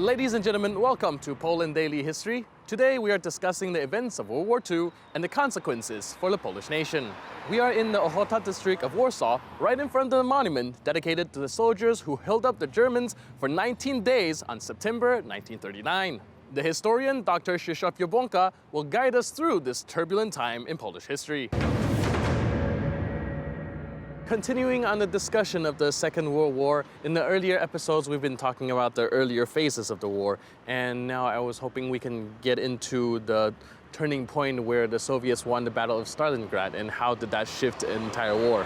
Ladies and gentlemen, welcome to Poland Daily History. Today we are discussing the events of World War II and the consequences for the Polish nation. We are in the Ochota district of Warsaw, right in front of the monument dedicated to the soldiers who held up the Germans for 19 days on September 1939. The historian, Dr. Krzysztof Jabłonka, will guide us through this turbulent time in Polish history. Continuing on the discussion of the Second World War, in the earlier episodes we've been talking about the earlier phases of the war, and now I was hoping we can get into the turning point where the Soviets won the Battle of Stalingrad and how did that shift the entire war.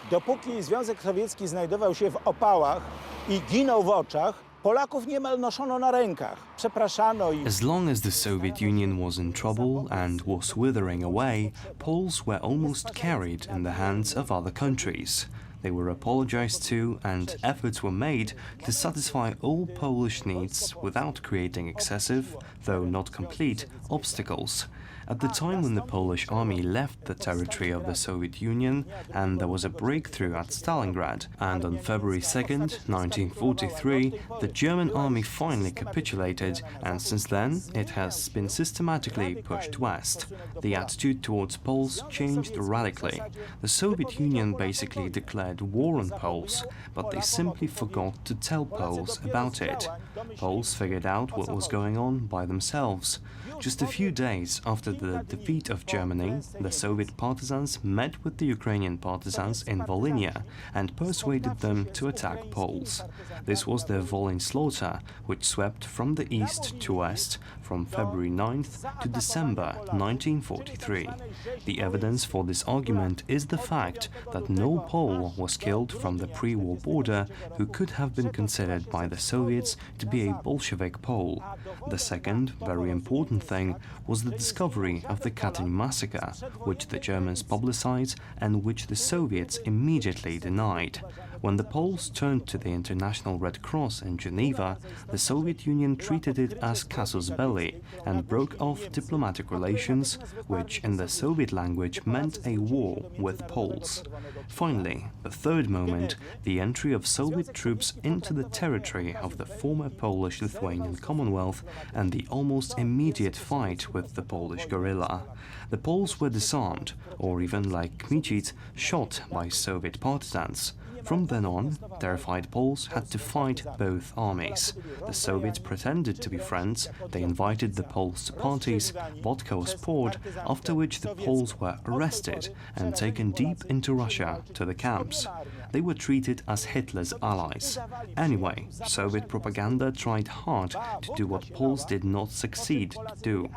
Dopóki Związek Sowiecki znajdował się w opałach i ginął w oczach, Polaków niemal noszono na rękach, przepraszano ich. As long as the Soviet Union was in trouble and was withering away, Poles were almost carried in the hands of other countries. They were apologized to and efforts were made to satisfy all Polish needs without creating excessive, though not complete, obstacles. At the time when the Polish army left the territory of the Soviet Union and there was a breakthrough at Stalingrad, and on February 2nd, 1943, the German army finally capitulated, and since then it has been systematically pushed west. The attitude towards Poles changed radically. The Soviet Union basically declared war on Poles, but they simply forgot to tell Poles about it. Poles figured out what was going on by themselves. Just a few days after the defeat of Germany, the Soviet partisans met with the Ukrainian partisans in Volhynia and persuaded them to attack Poles. This was the Volyn slaughter, which swept from the east to west from February 9th to December 1943. The evidence for this argument is the fact that no Pole was killed from the pre-war border who could have been considered by the Soviets to be a Bolshevik Pole. The second, very important thing was the discovery of the Katyn massacre, which the Germans publicized and which the Soviets immediately denied. When the Poles turned to the International Red Cross in Geneva, the Soviet Union treated it as casus belli and broke off diplomatic relations, which in the Soviet language meant a war with Poles. Finally, the third moment, the entry of Soviet troops into the territory of the former Polish-Lithuanian Commonwealth and the almost immediate fight with the Polish guerrilla. The Poles were disarmed, or even like Kmicic, shot by Soviet partisans. From then on, terrified Poles had to fight both armies. The Soviets pretended to be friends, they invited the Poles to parties, vodka was poured, after which the Poles were arrested and taken deep into Russia to the camps. They were treated as Hitler's allies. Anyway, Soviet propaganda tried hard to do what Poles did not succeed to do.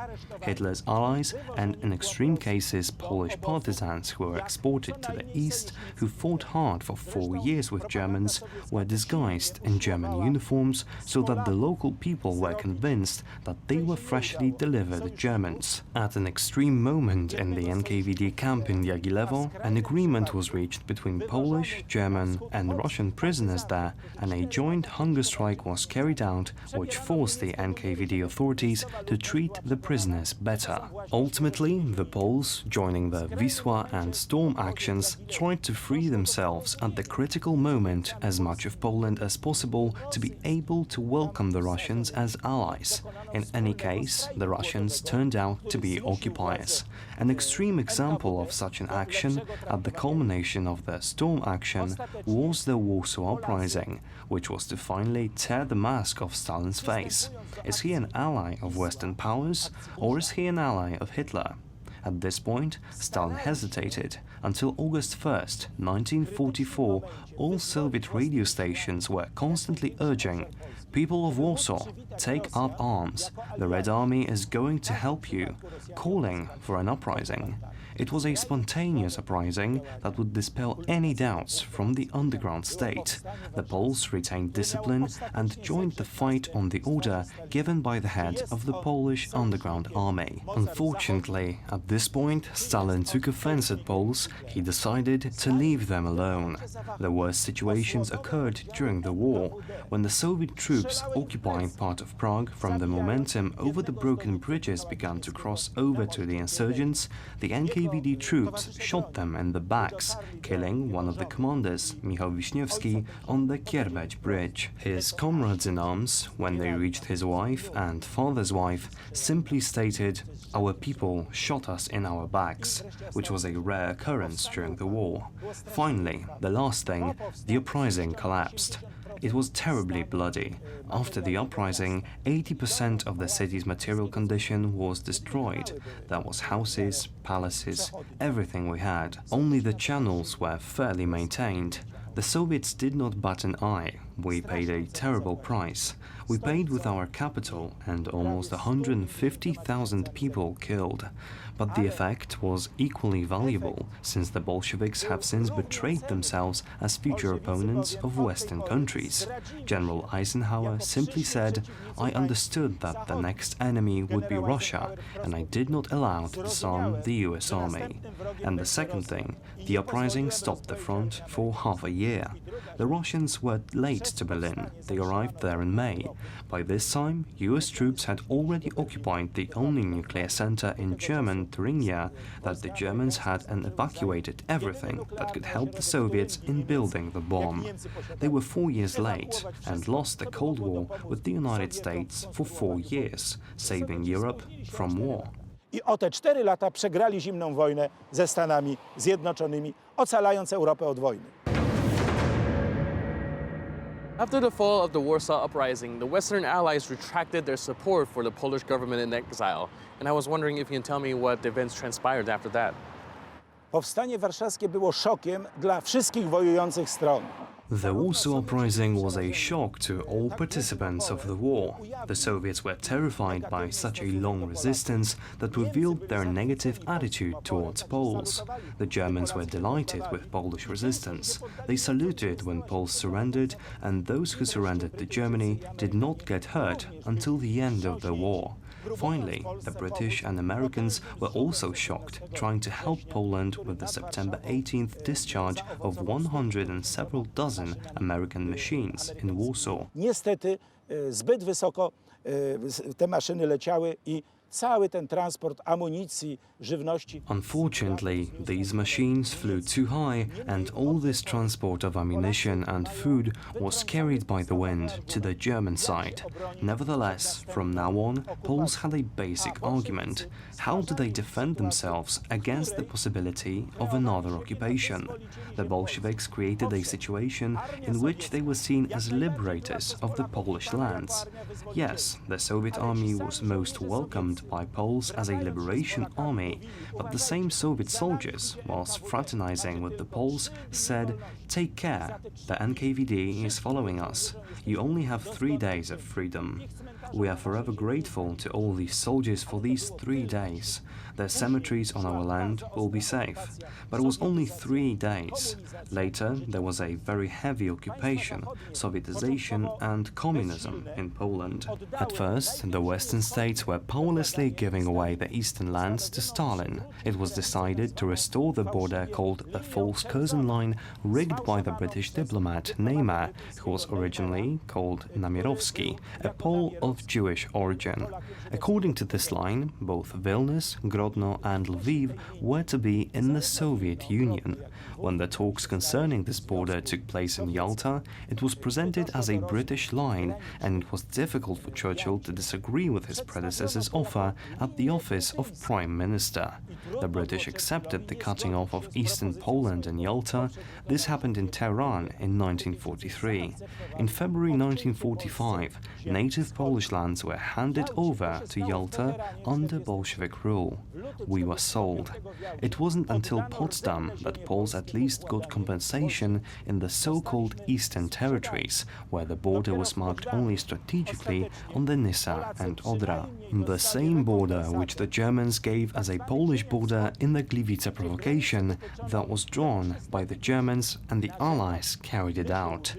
Hitler's allies, and in extreme cases Polish partisans who were exported to the east, who fought hard for 4 years with Germans, were disguised in German uniforms so that the local people were convinced that they were freshly delivered Germans. At an extreme moment in the NKVD camp in Jagiellowo, an agreement was reached between Polish, German and Russian prisoners there, and a joint hunger strike was carried out which forced the NKVD authorities to treat the prisoners better. Ultimately, the Poles, joining the Wisła and Storm actions, tried to free themselves at the critical moment as much of Poland as possible to be able to welcome the Russians as allies. In any case, the Russians turned out to be occupiers. An extreme example of such an action, at the culmination of the Storm action, was the Warsaw Uprising, which was to finally tear the mask off Stalin's face. Is he an ally of Western powers, or is he an ally of Hitler? At this point, Stalin hesitated. Until August 1st, 1944, all Soviet radio stations were constantly urging, "People of Warsaw, take up arms. The Red Army is going to help you," calling for an uprising. It was a spontaneous uprising that would dispel any doubts from the underground state. The Poles retained discipline and joined the fight on the order given by the head of the Polish underground army. Unfortunately, at this point, Stalin took offense at Poles. He decided to leave them alone. The worst situations occurred during the war, when the Soviet troops occupying part of Prague from the momentum over the broken bridges began to cross over to the insurgents. The NKVD NKVD troops shot them in the backs, killing one of the commanders, Michał Wiśniewski, on the Kierbeć bridge. His comrades in arms, when they reached his wife and father's wife, simply stated, "Our people shot us in our backs," which was a rare occurrence during the war. Finally, the last thing, the uprising collapsed. It was terribly bloody. After the uprising, 80% of the city's material condition was destroyed. That was houses, palaces, everything we had. Only the channels were fairly maintained. The Soviets did not bat an eye. We paid a terrible price. We paid with our capital and almost 150,000 people killed. But the effect was equally valuable, since the Bolsheviks have since betrayed themselves as future opponents of Western countries. General Eisenhower simply said, "I understood that the next enemy would be Russia, and I did not allow to disarm the US Army." And the second thing, the uprising stopped the front for half a year. The Russians were late to Berlin. They arrived there in May. By this time, US troops had already occupied the only nuclear center in German Thuringia that the Germans had, and evacuated everything that could help the Soviets in building the bomb. They were 4 years late and lost the Cold War with the United States for 4 years, saving Europe from war. I o te 4 lata przegrali zimną wojnę ze Stanami Zjednoczonymi, ocalając Europę od wojny. After the fall of the Warsaw Uprising, the Western Allies retracted their support for the Polish government in exile. And I was wondering if you can tell me what events transpired after that. Powstanie warszawskie było szokiem dla wszystkich wojujących stron. The Warsaw Uprising was a shock to all participants of the war. The Soviets were terrified by such a long resistance that revealed their negative attitude towards Poles. The Germans were delighted with Polish resistance. They saluted when Poles surrendered, and those who surrendered to Germany did not get hurt until the end of the war. Finally, the British and Americans were also shocked, trying to help Poland with the September 18th discharge of 100 and several dozen American machines in Warsaw. Niestety zbyt wysoko te maszyny leciały i cały ten transport amunicji, żywności. Unfortunately, these machines flew too high, and all this transport of ammunition and food was carried by the wind to the German side. Nevertheless, from now on, Poles had a basic argument. How do they defend themselves against the possibility of another occupation? The Bolsheviks created a situation in which they were seen as liberators of the Polish lands. Yes, the Soviet army was most welcomed by Poles as a liberation army, but the same Soviet soldiers, whilst fraternizing with the Poles, said, "Take care, the NKVD is following us. You only have 3 days of freedom." We are forever grateful to all these soldiers for these 3 days. Their cemeteries on our land will be safe. But it was only 3 days. Later, there was a very heavy occupation, Sovietization and communism in Poland. At first, the Western states were powerlessly giving away the eastern lands to Stalin. It was decided to restore the border called the False Curzon Line, rigged by the British diplomat Neymar, who was originally called Namierowski, a Pole of Jewish origin. According to this line, both Vilnius, Grodno and Lviv were to be in the Soviet Union. When the talks concerning this border took place in Yalta, it was presented as a British line, and it was difficult for Churchill to disagree with his predecessor's offer at the office of Prime Minister. The British accepted the cutting off of eastern Poland and Yalta. This happened in Tehran in 1943. In February 1945, native Polish lands were handed over to Yalta under Bolshevik rule. We were sold. It wasn't until Potsdam that Poles at least got compensation in the so-called Eastern Territories, where the border was marked only strategically on the Nysa and Odra. The same border which the Germans gave as a Polish border in the Gliwice provocation that was drawn by the Germans, and the Allies carried it out.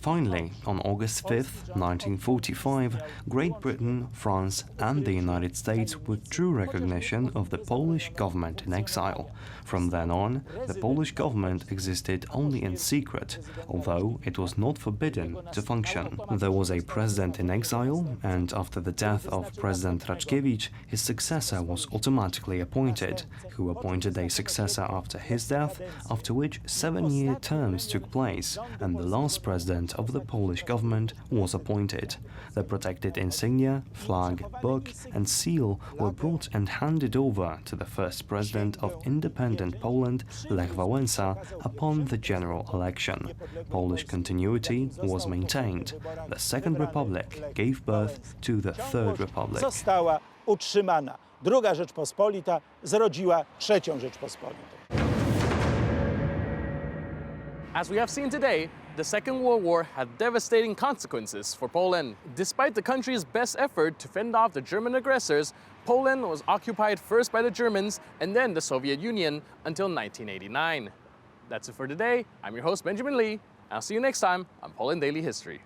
Finally, on August 5, 1945, Great Britain, France and the United States withdrew recognition of the Polish government in exile. From then on, the Polish government existed only in secret, although it was not forbidden to function. There was a president in exile, and after the death of President Raczkiewicz, his successor was automatically appointed, who appointed a successor after his death, after which 7-year terms took place, and the last president of the Polish government was appointed. The protected insignia, flag, book and seal were brought and handed over to the first president of independent Poland, Lech Wałęsa, upon the general election. Polish continuity was maintained. The Second Republic gave birth to the Third Republic. Została utrzymana. Druga Rzeczpospolita zrodziła Trzecią Rzeczpospolitą. As we have seen today, the Second World War had devastating consequences for Poland. Despite the country's best effort to fend off the German aggressors, Poland was occupied first by the Germans and then the Soviet Union until 1989. That's it for today. I'm your host, Benjamin Lee. I'll see you next time on Poland Daily History.